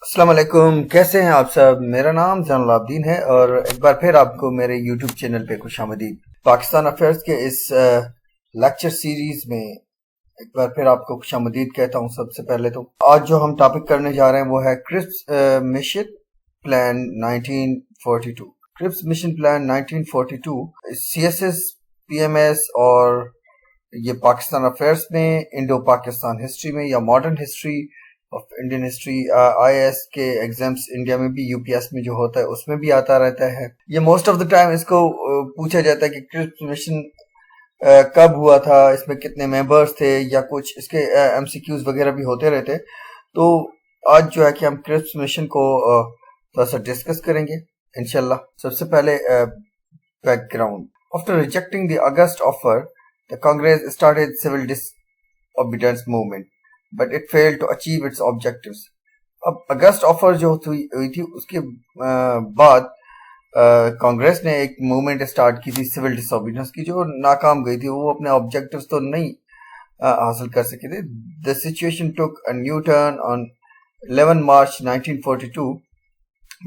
अस्सलाम वालेकुम। कैसे हैं आप सब? मेरा नाम जैनुलाब्दीन है और एक बार फिर आपको मेरे यूट्यूब चैनल पे खुशामदीद। पाकिस्तान अफेयर्स के इस लेक्चर सीरीज में एक बार फिर आपको खुशामदीद कहता हूं। सबसे पहले तो आज जो हम टॉपिक करने जा रहे हैं वो है Cripps mission plan 1942। Cripps mission plan 1942 CSS, PMS और ये पाकिस्तान अफेयर्स में, इंडो पाकिस्तान हिस्ट्री में या modern history of Indian history, IAS के एग्जाम्स इंडिया में भी, यूपीएस में जो होता है उसमें भी आता रहता है। ये मोस्ट ऑफ द टाइम इसको पूछा जाता है कि क्रिप्स मिशन कब हुआ था, इसमें कितने मेंबर्स थे, या कुछ इसके एमसीक्यूज वगैरह भी होते रहते हैं। तो आज जो है कि हम क्रिप्स मिशन को थोड़ा सा डिस्कस करेंगे इंशाल्लाह। सबसे पहले background. After rejecting the August offer, the Congress started civil disobedience movement but it failed to achieve its objectives. अब अगस्त ऑफर जो हुई थी उसके बाद कांग्रेस ने एक मूवमेंट स्टार्ट की थी सिविल डिसोबीडियंस की, जो नाकाम गई थी। वो अपने ऑब्जेक्टिव्स तो नहीं हासिल कर सके थे। The situation took a new turn on 11 March 1942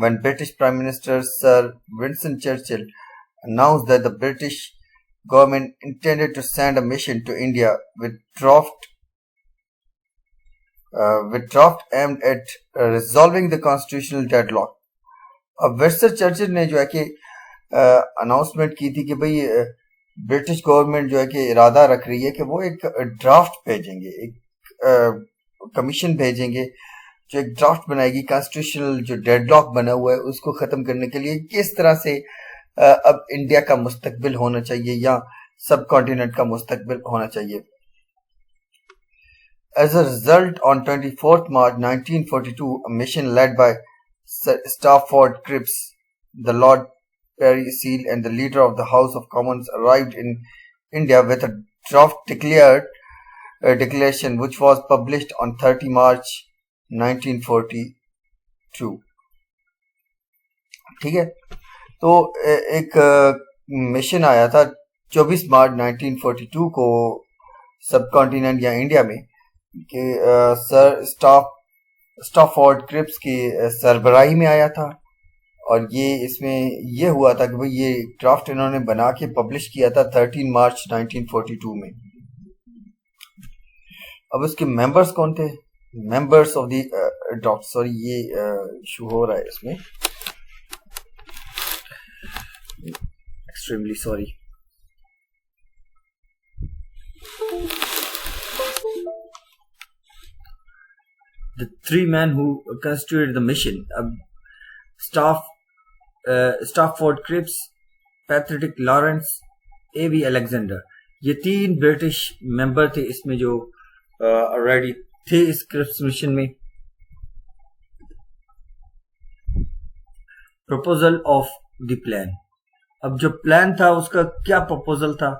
when British Prime Minister Sir Winston Churchill announced that the British government intended to send a mission to India with draft aimed at resolving the constitutional deadlock. अब Winston Churchill ने जो है कि announcement की थी कि भाई British government जो है कि इरादा रख रही है कि वो एक ड्राफ्ट भेजेंगे, एक कमीशन भेजेंगे जो एक ड्राफ्ट बनाएगी कॉन्स्टिट्यूशनल जो डेडलॉक बना हुआ है उसको ख़त्म करने के लिए, किस तरह से अब इंडिया का मुस्तकबिल होना चाहिए या सब कॉन्टिनेंट का मुस्तकबिल होना चाहिए। As a result, on 24th March 1942, a mission led by Sir Stafford Cripps, the Lord Perry Seal and the leader of the House of Commons arrived in India with a draft declaration which was published on 30 March 1942. ठीक है, तो एक mission आया था 24 मार्च 1942 को सब continent या India में कि सर स्टाफोर्ड क्रिप्स की सरबराही में आया था। और ये इसमें ये हुआ था कि भाई ये ड्राफ्ट इन्होंने बना के पब्लिश किया था 13 मार्च 1942 में। अब उसके मेंबर्स कौन थे? Members of the draft, sorry ये इशू हो रहा है इसमें, extremely sorry. The three men who constituted the mission, Stafford Cripps, Patrick Lawrence, A.B. Alexander, ये तीन ब्रिटिश मेंबर थे इसमें जो ऑलरेडी थे इस क्रिप्स मिशन में। Proposal of the plan. अब जो प्लान था उसका क्या प्रपोजल था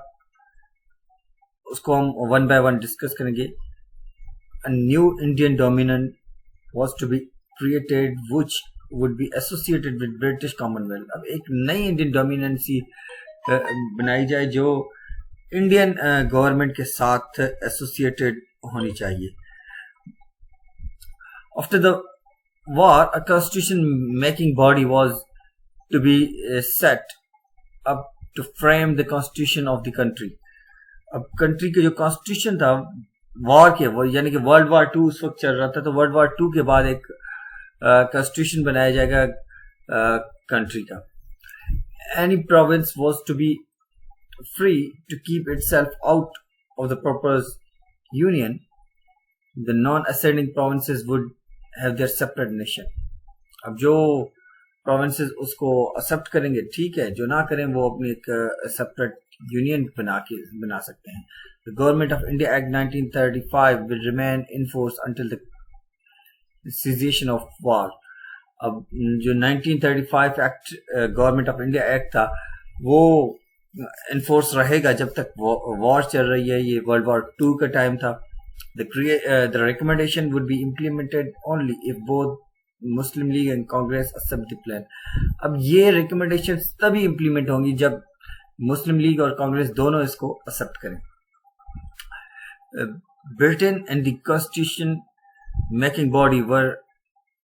उसको हम वन बाय वन डिस्कस करेंगे। A new Indian dominion was to be created which would be associated with British Commonwealth। अब एक नई इंडियन डोमिनेंसी बनाई जाए जो इंडियन गवर्नमेंट के साथ एसोसिएटेड होनी चाहिए। After the war, a constitution making body was to be set up to frame the constitution of the country। अब कंट्री के जो कॉन्स्टिट्यूशन था वॉर के, वो यानी कि वर्ल्ड वार 2 उस वक्त चल रहा था, तो वर्ल्ड वार 2 के बाद एक कॉन्स्टिट्यूशन बनाया जाएगा कंट्री का। Any province was to be free to keep itself out of the proposed union. The non acceding provinces would have their separate nation. अब जो प्रोविंसेस उसको एक्सेप्ट करेंगे ठीक है, जो ना करें वो अपनी एक सेपरेट यूनियन बना सकते हैं। The Government of India Act 1935 will remain in force until the cessation of war। अब जो 1935 act government of India act था वो इन्फोर्स रहेगा जब तक वॉर चल रही है। ये वर्ल्ड वॉर 2 का टाइम था। The recommendation would be implemented only if both Muslim League and Congress accept the plan. अब ये रिकमेंडेशन तभी इम्प्लीमेंट होंगी जब मुस्लिम लीग और कांग्रेस दोनों इसको एक्सेप्ट करें। Britain and the constitution making body were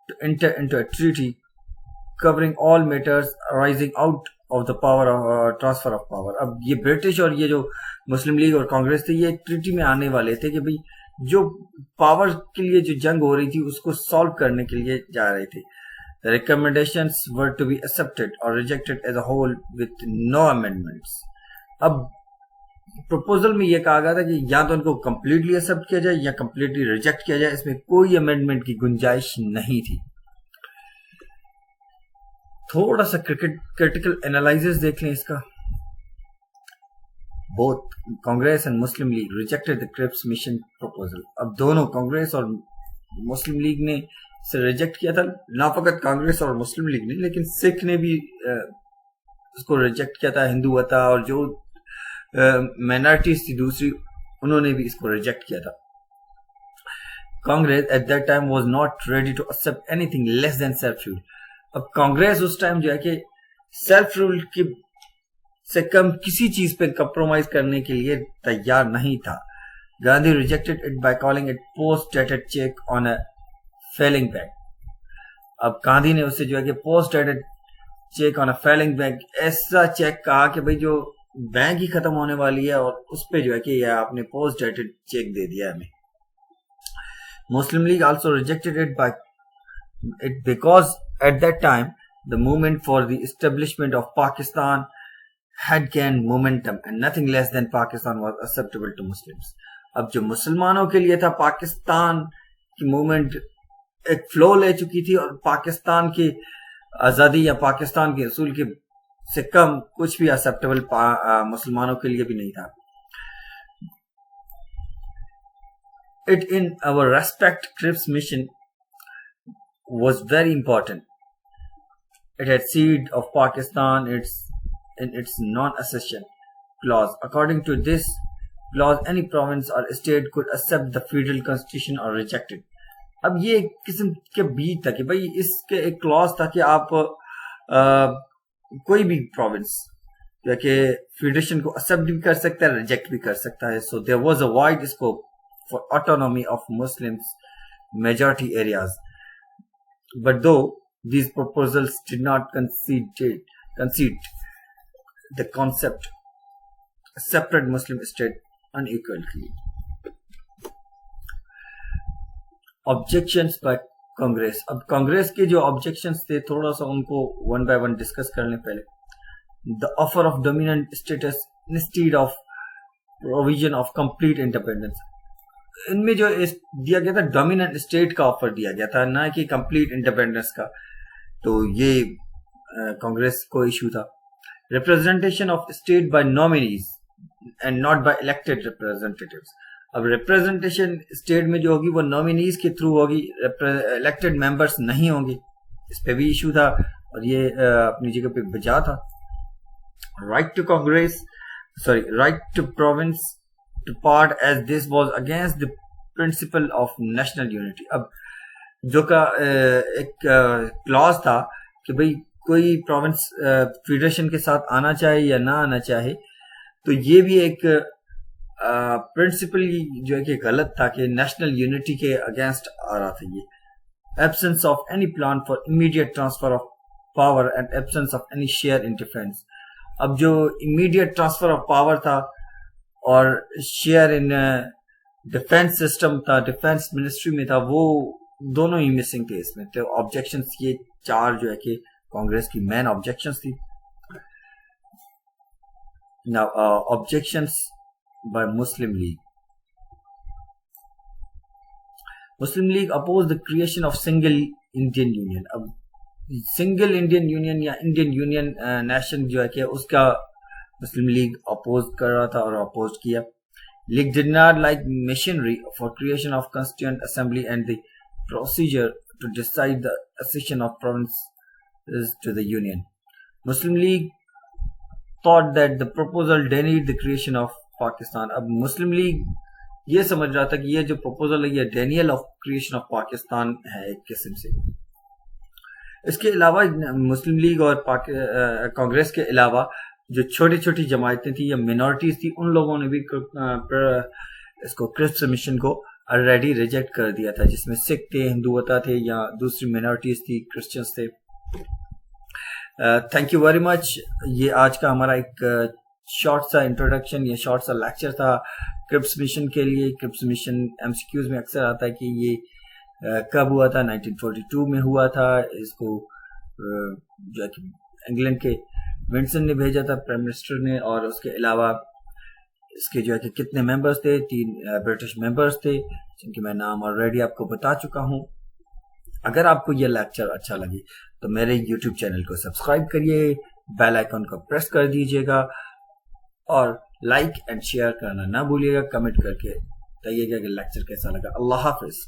to enter into a treaty covering all matters arising out of the power of transfer of power. अब ये ब्रिटिश और ये जो मुस्लिम लीग और कांग्रेस थे, ये एक ट्रीटी में आने वाले थे कि भाई जो पावर के लिए जो जंग हो रही थी उसको सॉल्व करने के लिए जा रहे थे. The recommendations were to be accepted or rejected as a whole with no amendments. अब प्रपोजल में ये कहा गया था कि या तो उनको कंप्लीटली एक्सेप्ट किया जाए या कंप्लीटली रिजेक्ट किया जाए, इसमें कोई अमेंडमेंट की गुंजाइश नहीं थी. थोड़ा सा क्रिटिकल एनालिसिस देख लें इसका. Both Congress and Muslim League rejected the Cripps mission proposal. अब दोनों कांग्रेस और मुस्लिम लीग ने इसे रिजेक्ट किया था. ना फकत कांग्रेस और मुस्लिम लीग ने, लेकिन सिख ने भी इसको रिजेक्ट किया था. हिंदुत्व और जो माइनॉरिटीज थी दूसरी, उन्होंने भी इसको रिजेक्ट किया था. Congress at that time was not ready to accept anything less than self rule. अब कांग्रेस उस टाइम जो है कि सेल्फ रूल की से कम किसी चीज पे कंप्रोमाइज करने के लिए तैयार नहीं था. Gandhi rejected it by calling it post dated cheque on a failing bank. अब गांधी ने उसे जो है कि post dated cheque on a failing bank, ऐसा चेक कहा कि भाई जो बैंक ही खत्म होने वाली है और उस पे जो है कि आपने पोस्ट डेटेड चेक दे दिया हमें. Muslim League also rejected it by it because at that time the movement for the establishment of Pakistan had gained momentum and nothing less than Pakistan was acceptable to Muslims. अब जो मुसलमानों के लिए था, पाकिस्तान की मूवमेंट एक फ्लो ले चुकी थी और पाकिस्तान की आज़ादी या पाकिस्तान के असूल के से कम कुछ भी एक्सेप्टेबल मुसलमानों के लिए भी नहीं था. It in our respect Cripps mission was very important. It had seed of Pakistan in its non-accession clause. According to this clause, any province or state could accept the federal constitution or reject it. अब ये एक किस्म के बीच था कि भाई इसके एक क्लॉज था कि आप कोई भी प्रोविंस या कि फेडरेशन को एक्सेप्ट भी कर सकता है, रिजेक्ट भी कर सकता है. So there was a wide scope for autonomy of Muslims majority areas. But though these proposals did not concede the concept of separate Muslim state unequally. Objections by Congress. अब कांग्रेस के जो objections थे थोड़ा सा उनको one by one डिस्कस कर लें पहले. The offer of dominant status instead of provision of complete independence. इनमें जो दिया गया था डोमिनेंट स्टेट का ऑफर दिया गया था, ना कि कंप्लीट इंडिपेंडेंस का. तो ये कांग्रेस को इशू था. Representation of state by nominees and not by elected representatives. अब रिप्रेजेंटेशन स्टेट में जो होगी वो नॉमिनीज के थ्रू होगी, इलेक्टेड मेंबर्स नहीं होंगे. इस पे भी इशू था और ये अपनी जगह पे बचा था. Right to Congress right to province to part as this was against the principle of national unity. अब जो का एक क्लॉज था कि भाई कोई प्रोविंस फेडरेशन के साथ आना चाहे या ना आना चाहे, तो ये भी एक प्रिंसिपल जो है कि गलत था कि नेशनल यूनिटी के अगेंस्ट आ रहा था. ये absence of any plan for immediate transfer of power and absence of any share in defence. अब जो इमीडिएट ट्रांसफर ऑफ पावर था और शेयर इन डिफेंस सिस्टम था, डिफेंस मिनिस्ट्री में था, वो दोनों ही मिसिंग थे इसमें. तो ऑब्जेक्शंस ये चार जो है कि कांग्रेस की मेन ऑब्जेक्शंस थी. Now objections by Muslim League. Muslim League oppose the creation of single Indian union. अब सिंगल इंडियन यूनियन या इंडियन यूनियन नेशन जो है कि उसका मुस्लिम लीग अपोज कर रहा था और अपोज किया. League did not like missionary for creation of constituent assembly and the procedure to decide the accession of provinces to the union. Muslim League thought that the proposal denied the creation of Pakistan. अब Muslim league ये समझ रहा था कि ये जो proposal है ये Daniel of creation of Pakistan है एक किस्म से. इसके अलावा मुस्लिम लीग और कांग्रेस के अलावा जो छोटी छोटी जमायतें थी या मिनॉरिटीज थी, उन लोगों ने भी इसको क्रिप्स मिशन को ऑलरेडी रिजेक्ट कर दिया था, जिसमें सिख थे, हिंदुता थे या दूसरी माइनॉरिटीज थी, क्रिश्चियंस थे। Thank you very much. ये आज का हमारा एक शॉर्ट सा इंट्रोडक्शन या शॉर्ट सा लेक्चर था क्रिप्स मिशन के लिए। क्रिप्स मिशन एमसीक्यूज में अक्सर आता है कि ये कब हुआ था, 1942 में हुआ था। इसको जो है कि इंग्लैंड के विंसन ने भेजा था, प्राइम मिनिस्टर ने, और उसके अलावा इसके जो है कि कितने मेंबर्स थे, 3 ब्रिटिश मेंबर्स थे, जिनके मैं नाम ऑलरेडी आपको बता चुका हूं। अगर आपको यह लेक्चर अच्छा लगे तो मेरे YouTube चैनल को सब्सक्राइब करिए, बेल आइकन को प्रेस कर दीजिएगा और लाइक एंड शेयर करना ना भूलिएगा। कमेंट करके बताइएगा कि लेक्चर कैसा लगा। अल्लाह हाफिज।